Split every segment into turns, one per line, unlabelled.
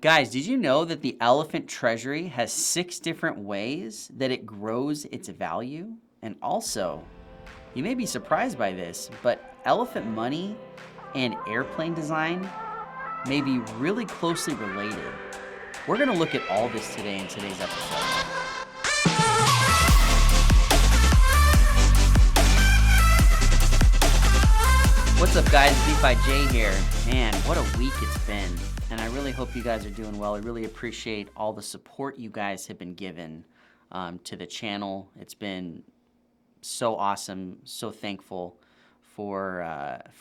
Guys, did you know that the Elephant Treasury has 6 different ways that it grows its value? And also, you may be surprised by this, but elephant money and airplane design may be really closely related. We're going to look at all this today in today's episode. What's up, guys? DeFi Jay here. Man, what a week it's been. And I really hope you guys are doing well. I really appreciate all the support you guys have been given to the channel. It's been so awesome, so thankful for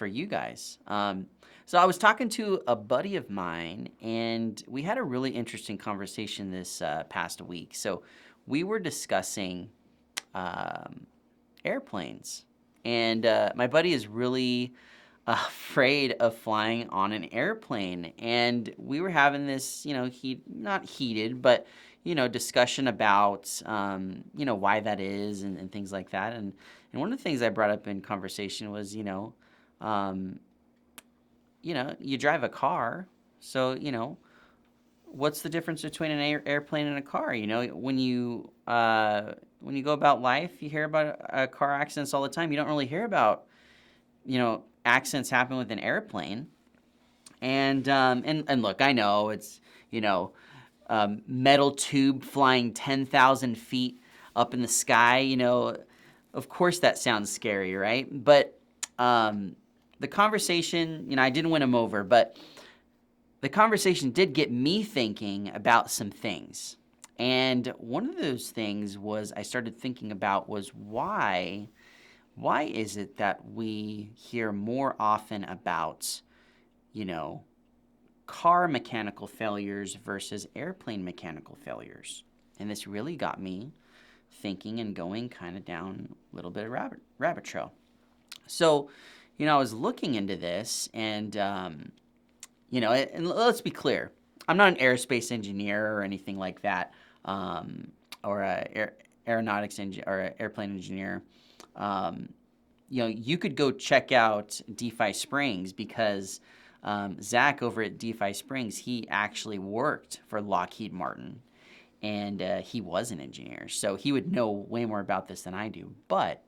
you guys. So I was talking to a buddy of mine, and we had a really interesting conversation this past week. So we were discussing airplanes, and my buddy is really afraid of flying on an airplane, and we were having this, not heated, but discussion about why that is and things like that. And one of the things I brought up in conversation was you drive a car, so what's the difference between an airplane and a car? When you go about life, you hear about car accidents all the time. You don't really hear about accidents happen with an airplane. And look, I know it's metal tube flying 10,000 feet up in the sky. Of course that sounds scary, right? But the conversation, I didn't win him over, but the conversation did get me thinking about some things. And one of those things I started thinking about was why is it that we hear more often about, car mechanical failures versus airplane mechanical failures? And this really got me thinking and going kind of down a little bit of rabbit trail. So, I was looking into this, and and let's be clear, I'm not an aerospace engineer or anything like that, or a aeronautics or an airplane engineer. You could go check out DeFi Springs, because Zach over at DeFi Springs, he actually worked for Lockheed Martin, and he was an engineer, so he would know way more about this than I do. But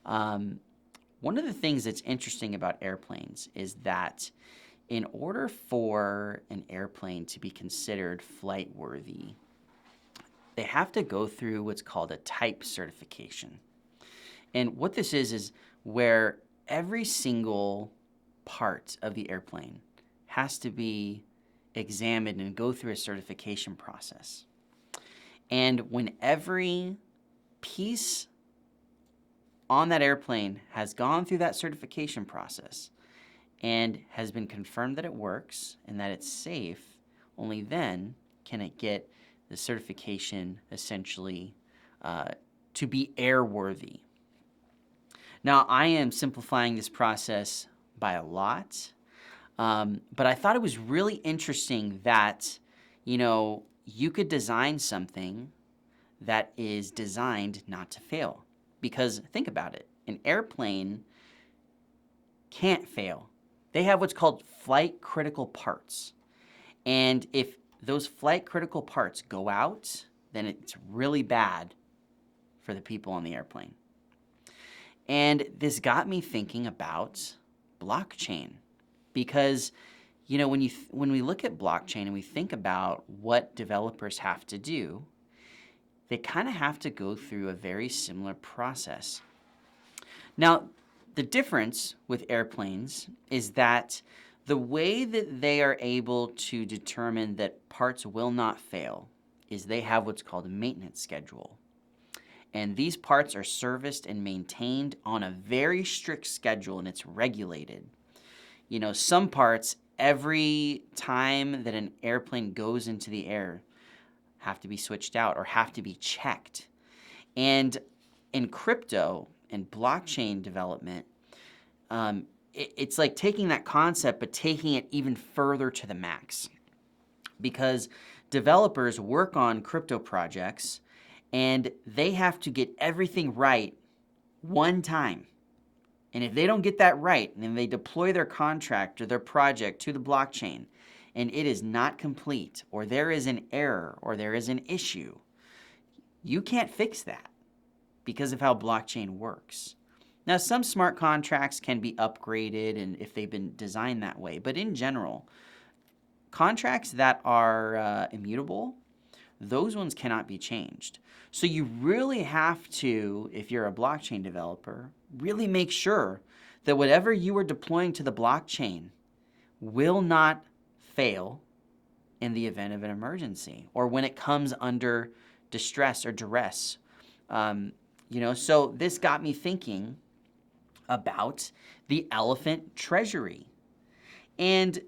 one of the things that's interesting about airplanes is that in order for an airplane to be considered flight worthy, they have to go through what's called a type certification. And what this is where every single part of the airplane has to be examined and go through a certification process. And when every piece on that airplane has gone through that certification process and has been confirmed that it works and that it's safe, only then can it get the certification essentially to be airworthy. Now, I am simplifying this process by a lot, but I thought it was really interesting that, you could design something that is designed not to fail. Because think about it, an airplane can't fail. They have what's called flight critical parts. And if those flight critical parts go out, then it's really bad for the people on the airplane. And this got me thinking about blockchain, because when we look at blockchain and we think about what developers have to do, they kind of have to go through a very similar process. Now, the difference with airplanes is that the way that they are able to determine that parts will not fail is they have what's called a maintenance schedule. And these parts are serviced and maintained on a very strict schedule, and it's regulated. Some parts, every time that an airplane goes into the air, have to be switched out or have to be checked. And in crypto and blockchain development, it's like taking that concept but taking it even further to the max, because developers work on crypto projects and they have to get everything right one time. And if they don't get that right, then they deploy their contract or their project to the blockchain, and it is not complete, or there is an error, or there is an issue, you can't fix that because of how blockchain works. Now, some smart contracts can be upgraded and if they've been designed that way, but in general, contracts that are immutable, those ones cannot be changed. So you really have to, if you're a blockchain developer, really make sure that whatever you are deploying to the blockchain will not fail in the event of an emergency or when it comes under distress or duress. So this got me thinking about the Elephant Treasury. And,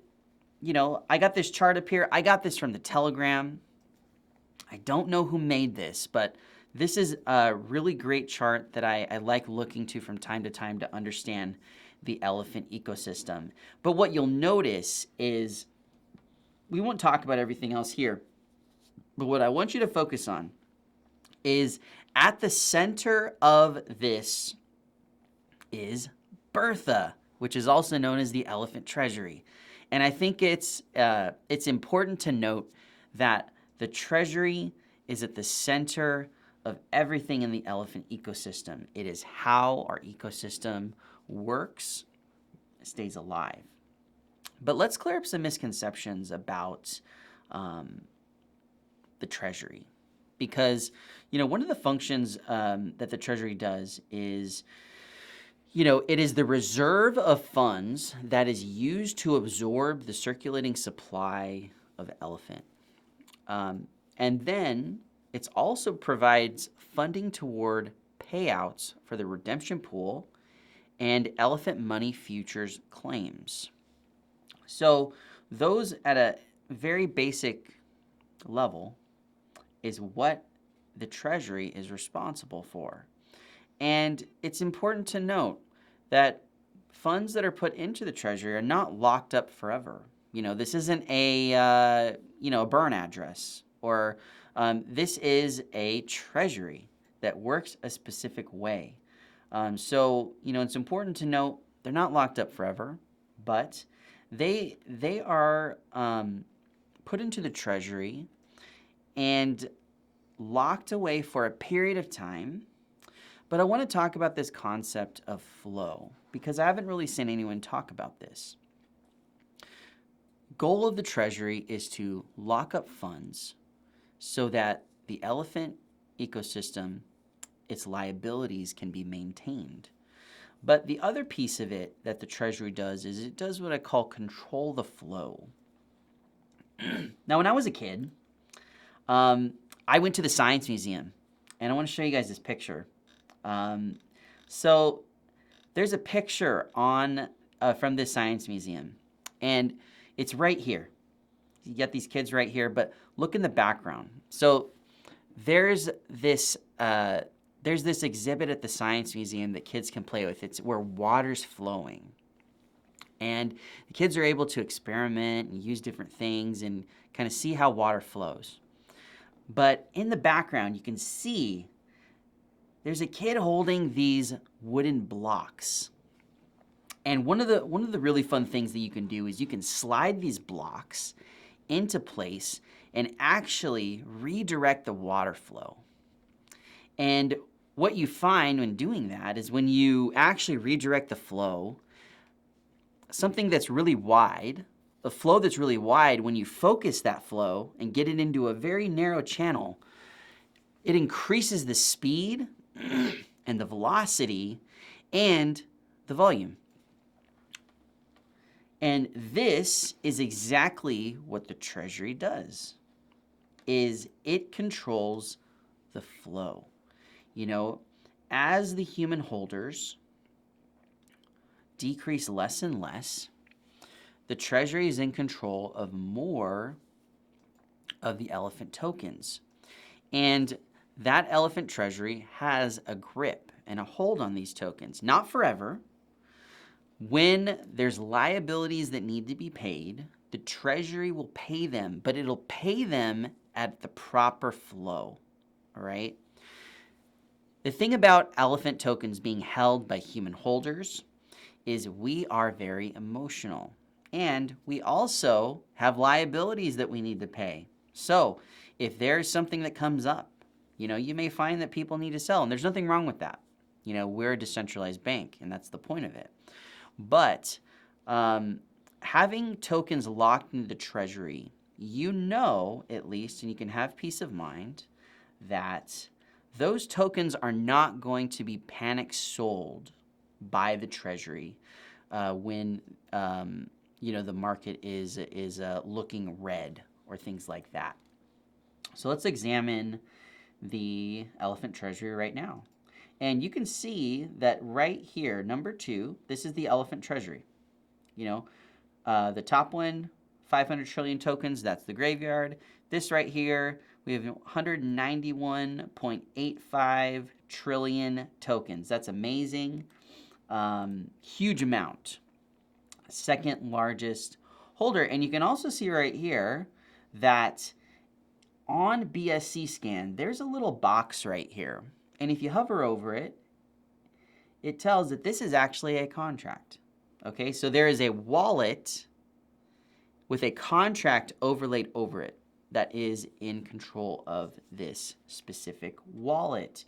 I got this chart up here. I got this from the Telegram. I don't know who made this, but this is a really great chart that I like looking to from time to time to understand the elephant ecosystem. But what you'll notice is, we won't talk about everything else here, but what I want you to focus on is at the center of this is Bertha, which is also known as the Elephant Treasury. And I think it's important to note that the Treasury is at the center of everything in the elephant ecosystem. It is how our ecosystem works, stays alive. But let's clear up some misconceptions about the Treasury. Because, one of the functions that the Treasury does is, it is the reserve of funds that is used to absorb the circulating supply of elephant. And then it also provides funding toward payouts for the redemption pool and elephant money futures claims. So those at a very basic level is what the Treasury is responsible for. And it's important to note that funds that are put into the Treasury are not locked up forever. This isn't a burn address, or this is a treasury that works a specific way. So it's important to note they're not locked up forever, but they are put into the Treasury and locked away for a period of time. But I want to talk about this concept of flow because I haven't really seen anyone talk about this. Goal of the Treasury is to lock up funds so that the elephant ecosystem, its liabilities can be maintained. But the other piece of it that the Treasury does is it does what I call control the flow. Now, when I was a kid, I went to the Science Museum, and I want to show you guys this picture. So there's a picture from this Science Museum, and it's right here. You get these kids right here, but look in the background. So there's this exhibit at the Science Museum that kids can play with. It's where water's flowing. And the kids are able to experiment and use different things and kind of see how water flows. But in the background, you can see there's a kid holding these wooden blocks. And one of the really fun things that you can do is you can slide these blocks into place and actually redirect the water flow. And what you find when doing that is when you actually redirect the flow, something that's really wide, a flow that's really wide, when you focus that flow and get it into a very narrow channel, it increases the speed and the velocity and the volume. And this is exactly what the Treasury does, is it controls the flow. As the human holders decrease less and less, the Treasury is in control of more of the elephant tokens. And that elephant Treasury has a grip and a hold on these tokens, not forever. When there's liabilities that need to be paid, the Treasury will pay them, but it'll pay them at the proper flow, all right? The thing about elephant tokens being held by human holders is we are very emotional. And we also have liabilities that we need to pay. So if there's something that comes up, you may find that people need to sell, and there's nothing wrong with that. We're a decentralized bank, and that's the point of it. But having tokens locked into the treasury, at least, and you can have peace of mind that those tokens are not going to be panic sold by the treasury when the market is looking red or things like that. So let's examine the Elephant Treasury right now. And you can see that right here, number 2, this is the Elephant Treasury. The top one, 500 trillion tokens, that's the graveyard. This right here, we have 191.85 trillion tokens. That's amazing. Huge amount. Second largest holder. And you can also see right here that on BSC scan, there's a little box right here. And if you hover over it, it tells that this is actually a contract. Okay, so there is a wallet with a contract overlaid over it that is in control of this specific wallet.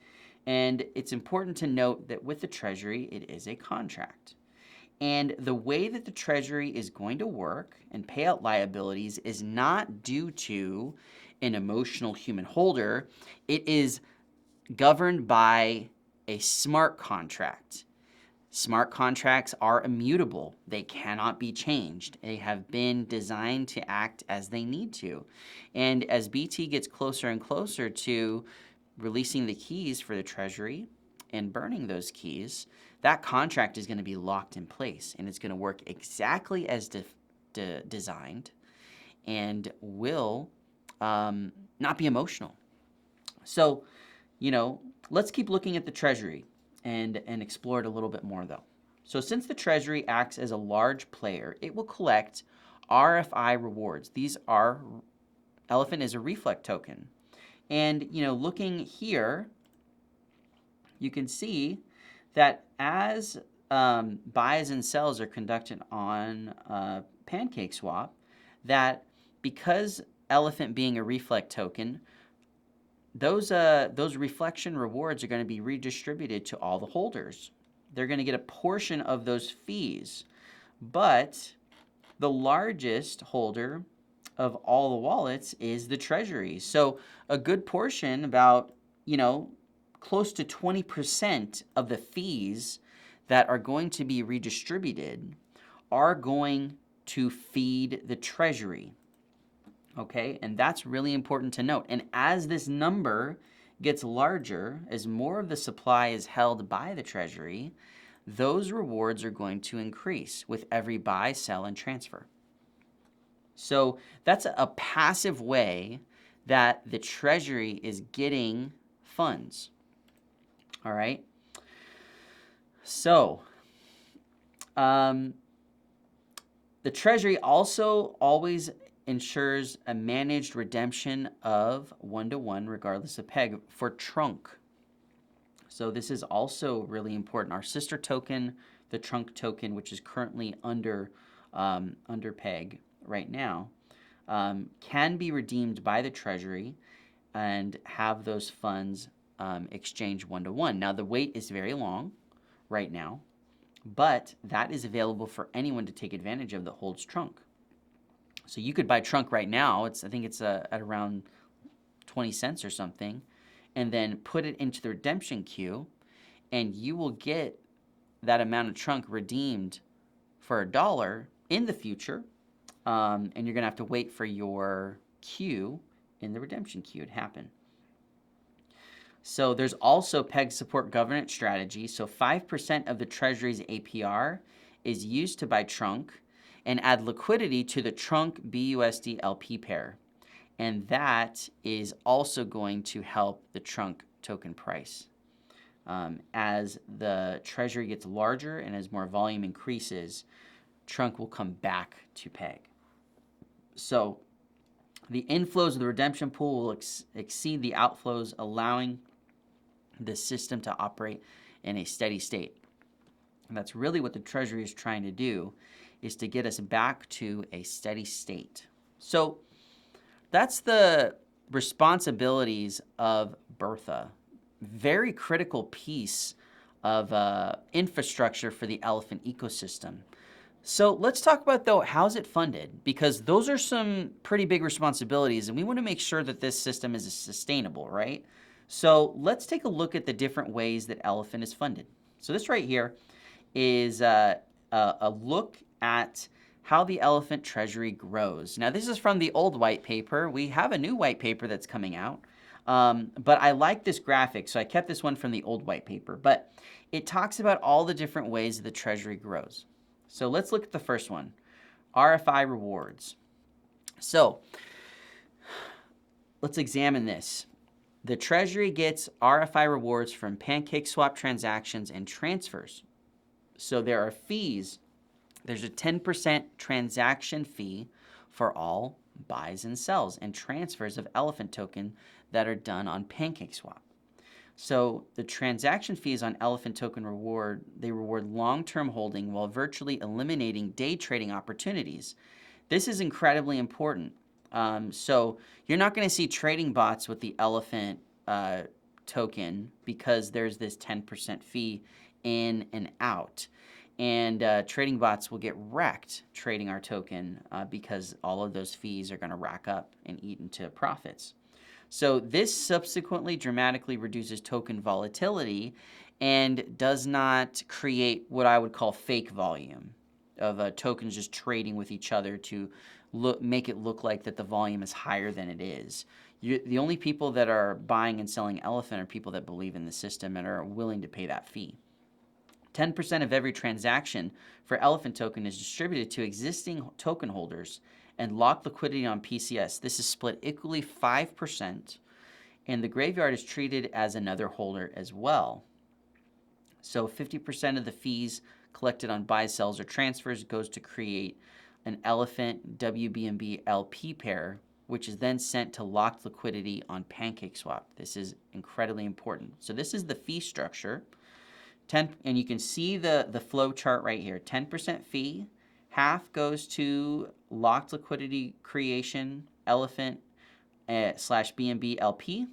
And it's important to note that with the Treasury, it is a contract. And the way that the Treasury is going to work and pay out liabilities is not due to an emotional human holder. It is governed by a smart contract. Smart contracts are immutable. They cannot be changed. They have been designed to act as they need to. And as BT gets closer and closer to releasing the keys for the Treasury and burning those keys, that contract is going to be locked in place, and it's going to work exactly as designed and will not be emotional. So, let's keep looking at the Treasury and explore it a little bit more, though. So since the Treasury acts as a large player, it will collect RFI rewards. Elephant is a reflect token. And, looking here, you can see that as buys and sells are conducted on PancakeSwap, that because Elephant being a reflect token, those reflection rewards are going to be redistributed to all the holders. They're going to get a portion of those fees. But the largest holder of all the wallets is the Treasury. So a good portion, about, close to 20% of the fees that are going to be redistributed are going to feed the Treasury. Okay, and that's really important to note. And as this number gets larger, as more of the supply is held by the Treasury, those rewards are going to increase with every buy, sell, and transfer. So that's a passive way that the Treasury is getting funds. All right. So the Treasury also always ensures a managed redemption of 1-to-1 regardless of peg for trunk. So this is also really important. Our sister token, the trunk token, which is currently under peg right now, can be redeemed by the Treasury and have those funds exchange 1-to-1. Now the wait is very long right now, but that is available for anyone to take advantage of that holds trunk. So you could buy trunk right now. I think it's at around 20 cents or something, and then put it into the redemption queue, and you will get that amount of trunk redeemed for $1 in the future, and you're going to have to wait for your queue in the redemption queue to happen. So there's also PEG support governance strategy. So 5% of the Treasury's APR is used to buy trunk and add liquidity to the trunk BUSD LP pair. And that is also going to help the trunk token price. As the Treasury gets larger and as more volume increases, trunk will come back to PEG. So the inflows of the redemption pool will exceed the outflows, allowing the system to operate in a steady state. And that's really what the Treasury is trying to do, is to get us back to a steady state. So that's the responsibilities of Bertha. Very critical piece of infrastructure for the elephant ecosystem. So let's talk about, though, how's it funded? Because those are some pretty big responsibilities, and we want to make sure that this system is sustainable, right? So let's take a look at the different ways that Elephant is funded. So this right here is a look at how the Elephant Treasury grows. Now, this is from the old white paper. We have a new white paper that's coming out, but I like this graphic, so I kept this one from the old white paper. But it talks about all the different ways the Treasury grows. So let's look at the first one, RFI rewards. So let's examine this. The Treasury gets RFI rewards from pancake swap transactions and transfers. So there are fees. There's a 10% transaction fee for all buys and sells and transfers of Elephant token that are done on PancakeSwap. So the transaction fees on Elephant token reward long-term holding while virtually eliminating day trading opportunities. This is incredibly important. So you're not going to see trading bots with the Elephant token because there's this 10% fee in and out. And trading bots will get wrecked trading our token because all of those fees are going to rack up and eat into profits. So this subsequently dramatically reduces token volatility and does not create what I would call fake volume of tokens just trading with each other to make it look like that the volume is higher than it is. The only people that are buying and selling Elephant are people that believe in the system and are willing to pay that fee. 10% of every transaction for Elephant token is distributed to existing token holders and locked liquidity on PCS. This is split equally 5%, and the graveyard is treated as another holder as well. So 50% of the fees collected on buy, sells, or transfers goes to create an Elephant WBNB LP pair, which is then sent to locked liquidity on PancakeSwap. This is incredibly important. So this is the fee structure. And you can see the flow chart right here. 10% fee, half goes to locked liquidity creation, Elephant slash BNB LP,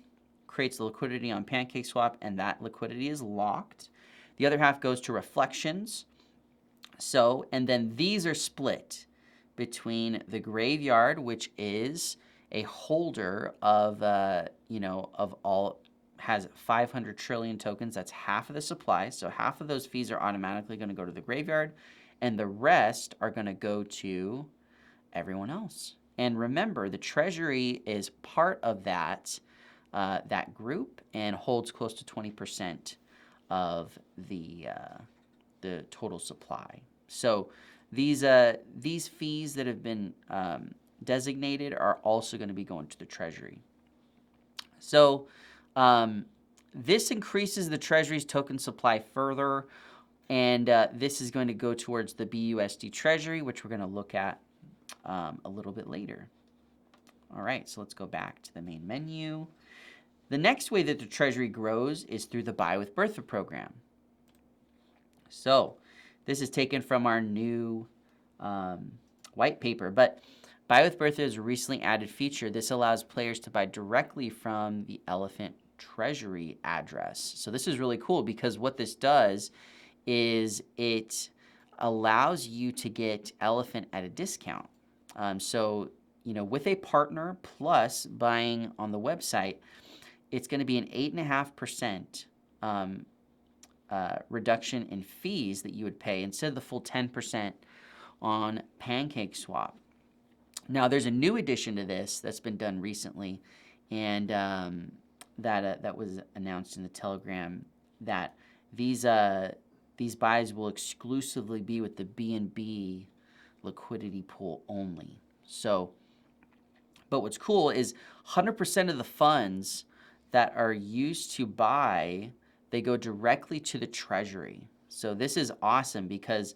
creates the liquidity on PancakeSwap, and that liquidity is locked. The other half goes to reflections. So, and then these are split between the graveyard, which is a holder of, of all, has 500 trillion tokens. That's half of the supply. So half of those fees are automatically going to go to the graveyard, and the rest are going to go to everyone else. And remember, the Treasury is part of that group and holds close to 20% of the total supply. So these fees that have been designated are also going to be going to the Treasury. So this increases the Treasury's token supply further, and this is going to go towards the BUSD Treasury, which we're going to look at a little bit later. All right, so let's go back to the main menu. The next way that the Treasury grows is through the Buy with Bertha program. So this is taken from our new white paper, but Buy with Bertha is a recently added feature. This allows players to buy directly from the Elephant Treasury address. So this is really cool because what this does is it allows you to get Elephant at a discount. With a partner plus buying on the website, it's going to be an 8.5% reduction in fees that you would pay instead of the full 10% on PancakeSwap. Now, there's a new addition to this that's been done recently, and that was announced in the Telegram, that these buys will exclusively be with the BNB liquidity pool only. So, but what's cool is 100% of the funds that are used to buy, they go directly to the Treasury. So this is awesome because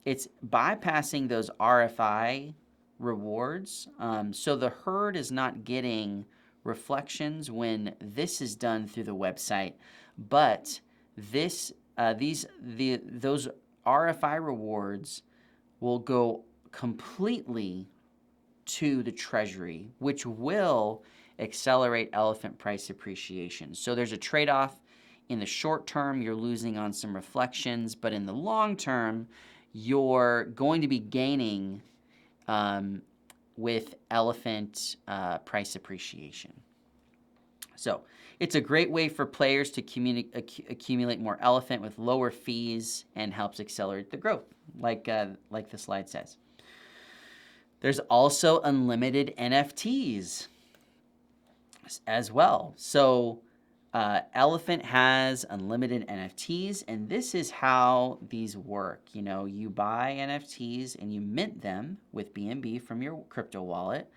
it's bypassing those RFI rewards. So the herd is not getting reflections when this is done through the website, but those RFI rewards will go completely to the Treasury, which will accelerate elephant price appreciation. So there's a trade-off. In the short term, you're losing on some reflections, but in the long term, you're going to be gaining with elephant price appreciation. So it's a great way for players to accumulate more elephant with lower fees and helps accelerate the growth, like the slide says. There's also unlimited NFTs as well. So Elephant has unlimited NFTs, and this is how these work. You know, you buy NFTs and you mint them with BNB from your crypto wallet.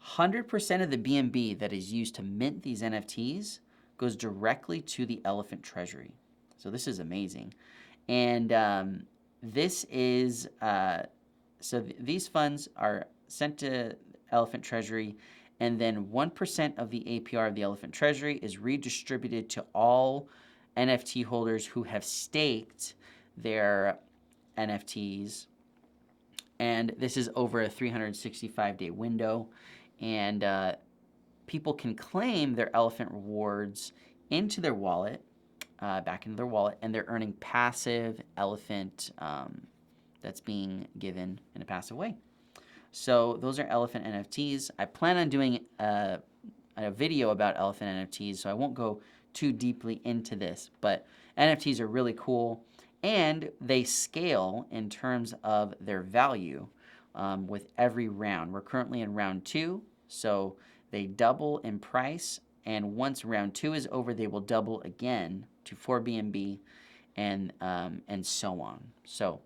100% of the BNB that is used to mint these NFTs goes directly to the Elephant Treasury. So this is amazing. And this is, these funds are sent to Elephant Treasury, and then 1% of the APR of the Elephant Treasury is redistributed to all NFT holders who have staked their NFTs. And this is over a 365-day window. And people can claim their elephant rewards into their wallet, back into their wallet, and they're earning passive elephant that's being given in a passive way. So those are elephant NFTs. I plan on doing a video about elephant NFTs, so I won't go too deeply into this, but NFTs are really cool, and they scale in terms of their value with every round. We're currently in round 2, so they double in price, and once round 2 is over, they will double again to 4 BNB and so on. So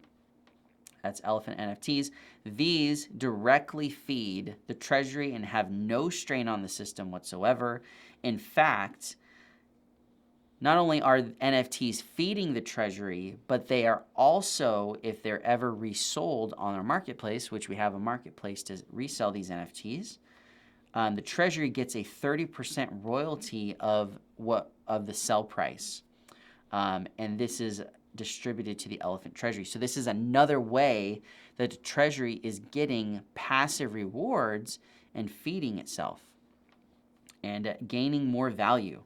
that's Elephant NFTs. These directly feed the Treasury and have no strain on the system whatsoever. In fact, not only are NFTs feeding the Treasury, but they are also, if they're ever resold on our marketplace, which we have a marketplace to resell these NFTs, the Treasury gets a 30% royalty of the sell price. And this is distributed to the Elephant Treasury. So this is another way that the Treasury is getting passive rewards and feeding itself and gaining more value.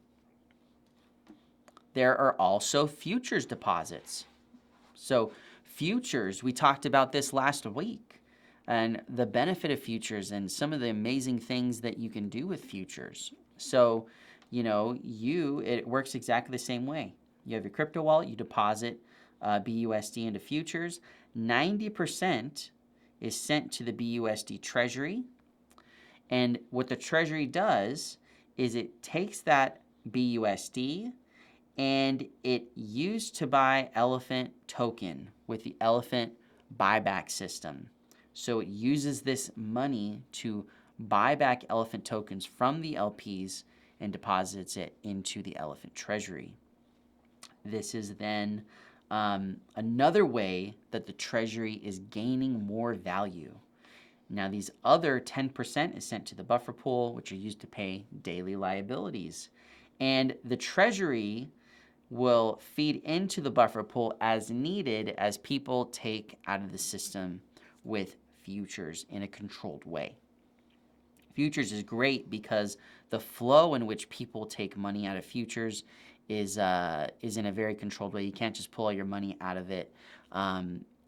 There are also futures deposits. So futures, we talked about this last week, and the benefit of futures and some of the amazing things that you can do with futures. So, you know, it works exactly the same way. You have your crypto wallet, you deposit BUSD into futures. 90% is sent to the BUSD Treasury. And what the Treasury does is it takes that BUSD and it used to buy Elephant token with the Elephant buyback system. So it uses this money to buy back Elephant tokens from the LPs and deposits it into the Elephant Treasury. This is then another way that the Treasury is gaining more value. Now, these other 10% is sent to the buffer pool, which are used to pay daily liabilities. And the Treasury will feed into the buffer pool as needed as people take out of the system with futures in a controlled way. Futures is great because the flow in which people take money out of futures is in a very controlled way. You can't just pull all your money out of it.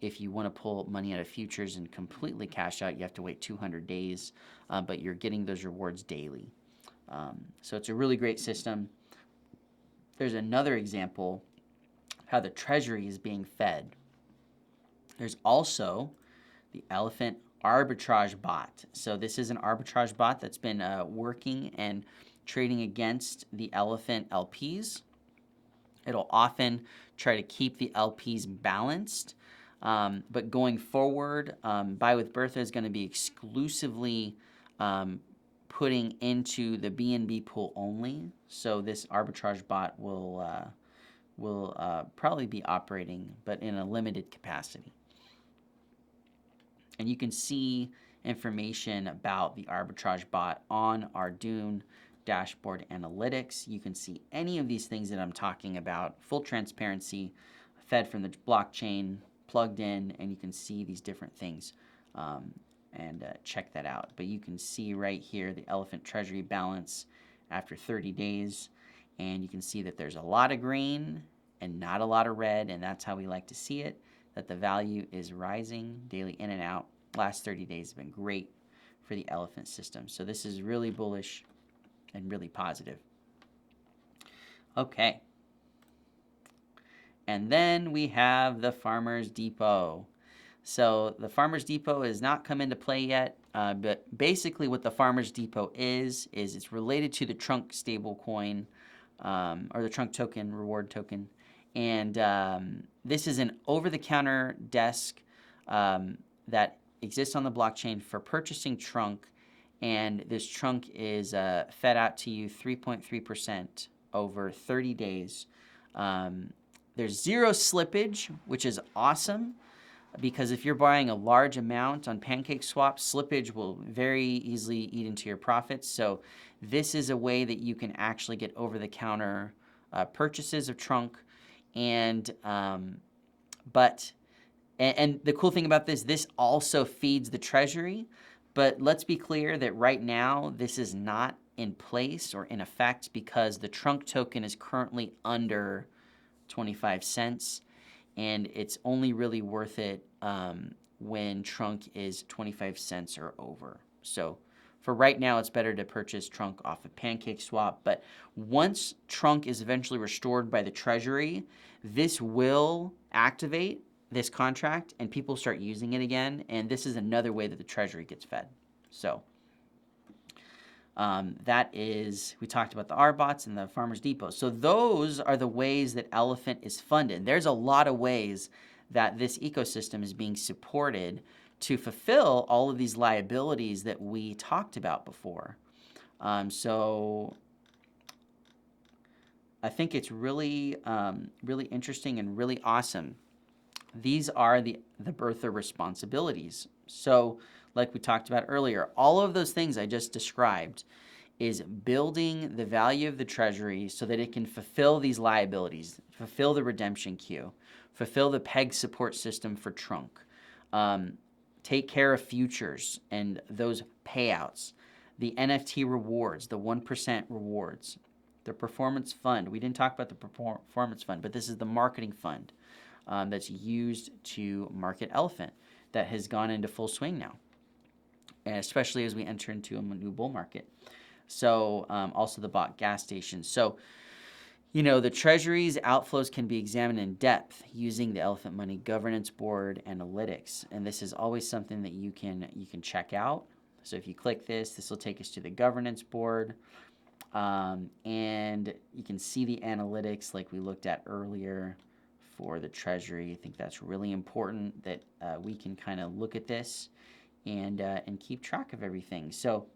If you want to pull money out of futures and completely cash out, you have to wait 200 days, but you're getting those rewards daily. So it's a really great system. There's another example of how the Treasury is being fed. There's also the Elephant Arbitrage Bot. So this is an arbitrage bot that's been working and trading against the Elephant LPs. It'll often try to keep the LPs balanced. But going forward, Buy with Bertha is going to be exclusively putting into the BNB pool only. So this arbitrage bot will probably be operating, but in a limited capacity. And you can see information about the arbitrage bot on our Dune dashboard analytics. You can see any of these things that I'm talking about, full transparency, fed from the blockchain, plugged in, and you can see these different things and check that out. But you can see right here the Elephant Treasury balance after 30 days, and you can see that there's a lot of green and not a lot of red, and that's how we like to see it, that the value is rising daily in and out. Last 30 days have been great for the Elephant system. So this is really bullish and really positive. Okay. And then we have the Farmers Depot. So the Farmers Depot has not come into play yet, but basically what the Farmers Depot is it's related to the Trunk stablecoin, or the Trunk token, reward token. And this is an over-the-counter desk that exists on the blockchain for purchasing Trunk, and this Trunk is fed out to you 3.3% over 30 days. There's zero slippage, which is awesome, because if you're buying a large amount on PancakeSwap, slippage will very easily eat into your profits. So this is a way that you can actually get over-the-counter purchases of Trunk. And the cool thing about this also feeds the Treasury. But let's be clear that right now this is not in place or in effect because the Trunk token is currently under 25 cents. And it's only really worth it when Trunk is 25 cents or over. So for right now, it's better to purchase Trunk off of PancakeSwap. But once Trunk is eventually restored by the Treasury, this will activate this contract and people start using it again. And this is another way that the Treasury gets fed. So that is, we talked about the RBOTs and the Farmers Depot. So those are the ways that Elephant is funded. There's a lot of ways that this ecosystem is being supported to fulfill all of these liabilities that we talked about before. So I think it's really, really interesting and really awesome. These are the Bertha responsibilities. So like we talked about earlier, all of those things I just described is building the value of the Treasury so that it can fulfill these liabilities, fulfill the redemption queue, fulfill the PEG support system for Trunk, take care of futures and those payouts, the NFT rewards, the 1% rewards, the performance fund. We didn't talk about the performance fund, but this is the marketing fund that's used to market Elephant that has gone into full swing now, and especially as we enter into a new bull market. So also the bot gas stations. So, you know, the Treasury's outflows can be examined in depth using the Elephant Money Governance Board analytics. And this is always something that you can check out. So if you click this will take us to the governance board. And you can see the analytics like we looked at earlier for the Treasury. I think that's really important that we can kind of look at this and keep track of everything. So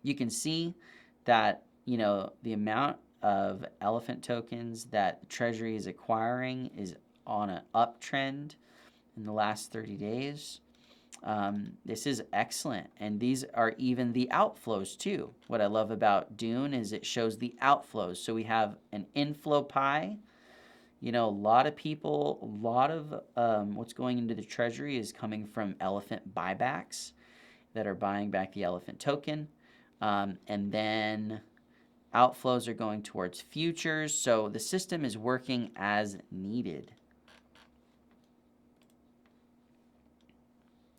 you can see that, you know, the amount of Elephant tokens that the Treasury is acquiring is on an uptrend in the last 30 days. This is excellent. And these are even the outflows too. What I love about Dune is it shows the outflows. So we have an inflow pie. You know, a lot of people, a lot of what's going into the Treasury is coming from Elephant buybacks that are buying back the Elephant token. And then outflows are going towards futures. So the system is working as needed.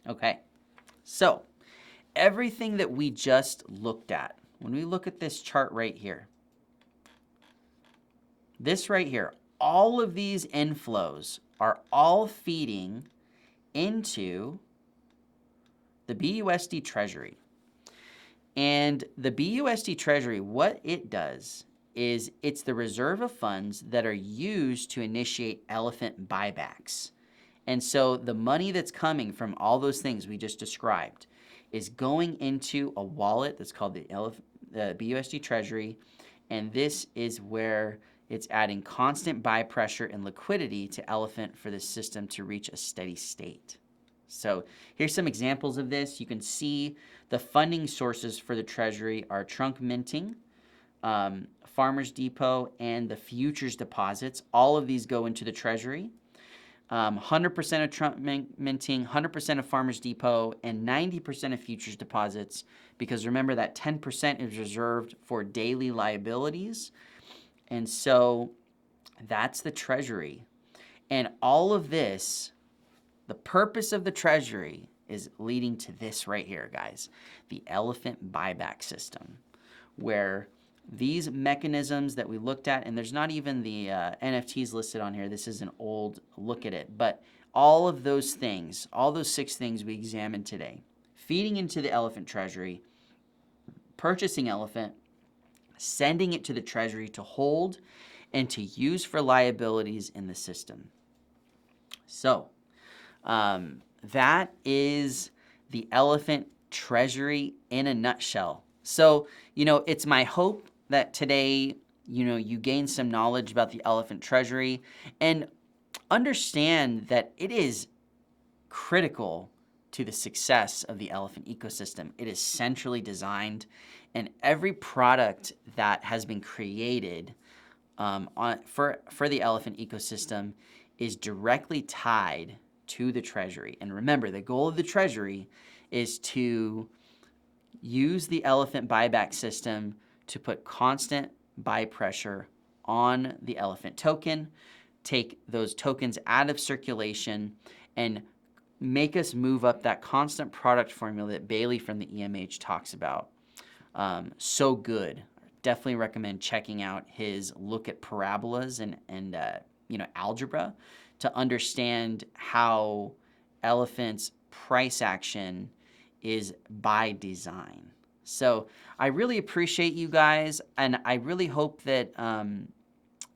Okay, so everything that we just looked at, when we look at this chart right here, this right here, all of these inflows are all feeding into the BUSD Treasury. And the BUSD Treasury, what it does is it's the reserve of funds that are used to initiate Elephant buybacks. And so the money that's coming from all those things we just described is going into a wallet that's called the BUSD Treasury. And this is where it's adding constant buy pressure and liquidity to Elephant for the system to reach a steady state. So here's some examples of this. You can see the funding sources for the Treasury are Trunk minting, Farmers Depot, and the futures deposits. All of these go into the Treasury. 100% of Trump minting, 100% of Farmers Depot, and 90% of futures deposits, because remember that 10% is reserved for daily liabilities. And so that's the Treasury. And all of this, the purpose of the Treasury is leading to this right here, guys, the elephant buyback system, where these mechanisms that we looked at, and there's not even the NFTs listed on here. This is an old look at it. But all of those things, all those 6 things we examined today, feeding into the Elephant Treasury, purchasing Elephant, sending it to the Treasury to hold and to use for liabilities in the system. So that is the Elephant Treasury in a nutshell. So, it's my hope that today, you gain some knowledge about the Elephant Treasury and understand that it is critical to the success of the elephant ecosystem. It is centrally designed, and every product that has been created for the elephant ecosystem is directly tied to the Treasury. And remember, the goal of the Treasury is to use the elephant buyback system to put constant buy pressure on the elephant token, take those tokens out of circulation, and make us move up that constant product formula that Bailey from the EMH talks about. So good. Definitely recommend checking out his look at parabolas and algebra to understand how elephant's price action is by design. So I really appreciate you guys, and I really hope that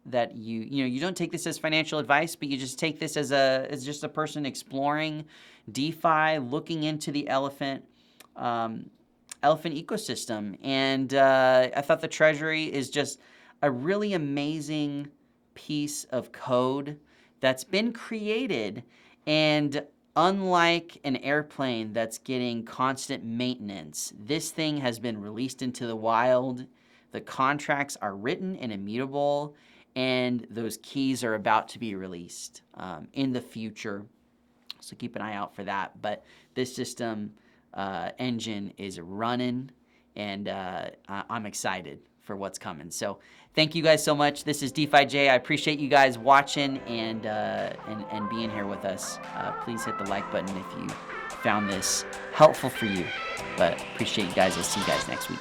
that you don't take this as financial advice, but you just take this as just a person exploring DeFi, looking into the elephant ecosystem. And I thought the Treasury is just a really amazing piece of code that's been created, and unlike an airplane that's getting constant maintenance, this thing has been released into the wild. The contracts are written and immutable, and those keys are about to be released in the future. So keep an eye out for that. But this system engine is running, and I'm excited for what's coming. So thank you guys so much. This is DeFi J. I appreciate you guys watching and being here with us. Please hit the like button if you found this helpful for you. But appreciate you guys. I'll see you guys next week.